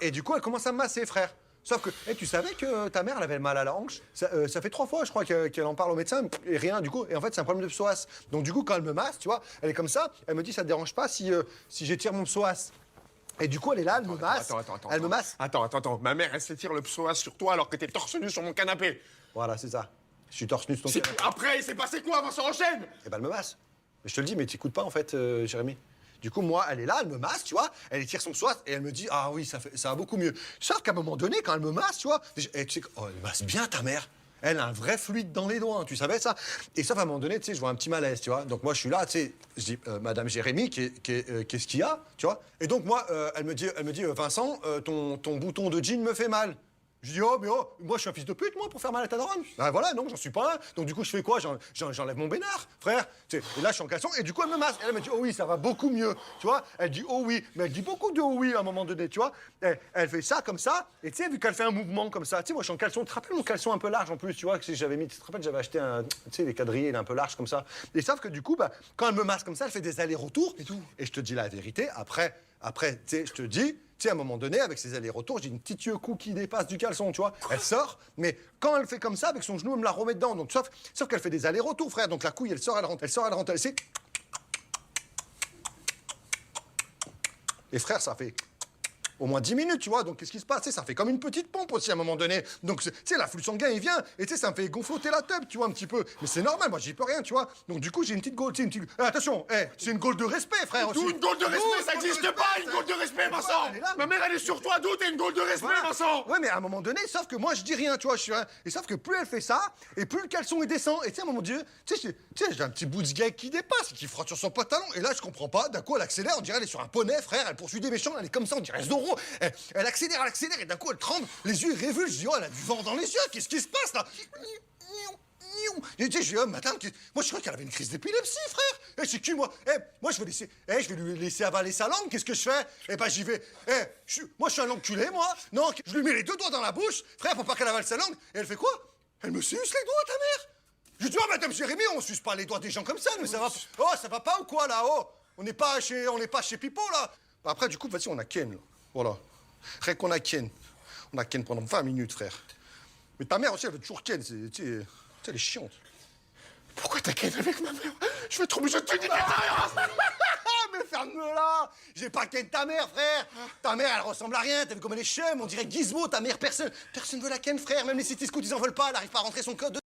Et du coup, elle commence à me masser, frère. Sauf que, tu savais que ta mère, elle avait mal à la hanche. Ça fait 3 fois, je crois, qu'elle en parle au médecin, et rien, du coup. Et en fait, c'est un problème de psoas. Donc, du coup, quand elle me masse, tu vois, elle est comme ça, elle me dit, ça te dérange pas si j'étire mon psoas. Et du coup, elle est là, elle me masse. Elle me masse. Attends. Ma mère, elle s'étire le psoas sur toi alors que t'es torse nu sur mon canapé. Voilà, c'est ça. Je suis torse nu sur ton canapé. Après, il s'est passé quoi avant, ça enchaîne? Et ben, elle me masse. Mais je te le dis, mais t'écoutes pas, en fait, Jérémy. Du coup, moi, elle est là, elle me masse, tu vois, elle étire son psoas et elle me dit, ah oui, ça va beaucoup mieux. Sauf qu'à un moment donné, quand elle me masse, tu vois, et tu sais, oh, elle masse bien ta mère. Elle a un vrai fluide dans les doigts, tu savais ça? Et sauf à un moment donné, tu sais, je vois un petit malaise, tu vois. Donc moi, je suis là, tu sais, je dis, Madame Jérémy, qu'est-ce qu'il y a, tu vois? Et donc moi, elle me dit, Vincent, ton bouton de jean me fait mal. Je dis, oh, moi, je suis un fils de pute, moi, pour faire mal à ta daronne. Ben voilà, non, j'en suis pas un. Donc, du coup, je fais quoi? J'enlève mon bénard, frère. Tu sais, et là, je suis en caleçon, et du coup, elle me masse. Elle me dit, oh oui, ça va beaucoup mieux, tu vois. Elle dit, oh oui, mais elle dit beaucoup de oh oui à un moment donné, tu vois. Elle fait ça, comme ça, et tu sais, vu qu'elle fait un mouvement comme ça, tu sais, moi, je suis en caleçon. Tu te rappelles mon caleçon un peu large, en plus, tu vois, que j'avais mis, tu te rappelles, j'avais acheté tu sais, les quadrillés, un peu larges, comme ça. Et sauf que, du coup, bah, quand elle me masse comme ça, elle fait des allers-retours et tout. Et je te dis la vérité, après, tu sais, je te dis, tu sais, à un moment donné, avec ses allers-retours, j'ai une petite yeux cou qui dépasse du caleçon, tu vois. Elle sort, mais quand elle fait comme ça, avec son genou, elle me la remet dedans. Donc, sauf qu'elle fait des allers-retours, frère. Donc, la couille, elle sort, elle rentre, elle sort, elle rentre, elle sait. Et frère, ça fait au moins 10 minutes, tu vois. Donc, qu'est-ce qui se passe? Ça fait comme une petite pompe aussi à un moment donné. Donc, tu sais, l'afflux sanguin, il vient. Et tu sais, ça me fait gonfloter la teub, tu vois, un petit peu. Mais c'est normal, moi, j'y peux rien, tu vois. Donc, du coup, j'ai une petite gaule, tu sais, une petite. Attention, c'est une gaule de respect, frère. Aussi. D'où une gaule de respect? Ça n'existe pas, une gaule de respect, Vincent! Elle est là, Ma mère, elle est sur toi, d'où t'es une gaule de respect, voilà. Vincent? Ouais, mais à un moment donné, sauf que moi, je dis rien, tu vois, je suis rien. Et sauf que plus elle fait ça, et plus le caleçon, il descend. Et tu sais, à un moment donné, tu sais, j'ai un petit bout de gag qui dépasse, qui frotte sur son pantalon. Et là, je comprends pas. D'un coup, elle accélère, on dirait elle est sur un poney, frère. Elle poursuit des méchants, elle est comme ça, on dirait Zorro. Elle accélère, et d'un coup, elle tremble, les yeux révulsent. Je dis, oh, elle a du vent dans les yeux, qu'est-ce qui se passe, là? Et tu sais, je dis, oh, madame, moi, je crois qu'elle avait une crise d'épilepsie, frère. C'est qui, moi? Moi, je vais lui laisser avaler sa langue, qu'est-ce que je fais? Ben, j'y vais. Moi, je suis un enculé, moi. Non, je lui mets les 2 doigts dans la bouche, frère, pour pas qu'elle avale sa langue. Et elle fait quoi? Elle me suce les doigts, ta mère. Je dis, oh, madame Jérémy, on suce pas les doigts des gens comme ça, mais ça va. Oh, ça va pas ou quoi, là? Oh, on n'est pas chez Pipo, là. Après, du coup, vas-y, on a Ken, là. Voilà. Rien qu'on a Ken. On a Ken pendant 20 minutes, frère. Mais ta mère aussi, elle veut toujours Ken. Tu sais, elle est chiante. Pourquoi t'as Ken avec ma mère? Je vais être obligé de te niquer ta mère! Mais ferme-le là! J'ai pas Ken ta mère, frère! Ta mère, elle ressemble à rien. T'as vu comme elle est chum? On dirait Gizmo, ta mère. Personne veut la Ken, frère. Même les City Scouts, ils en veulent pas. Elle arrive pas à rentrer son code.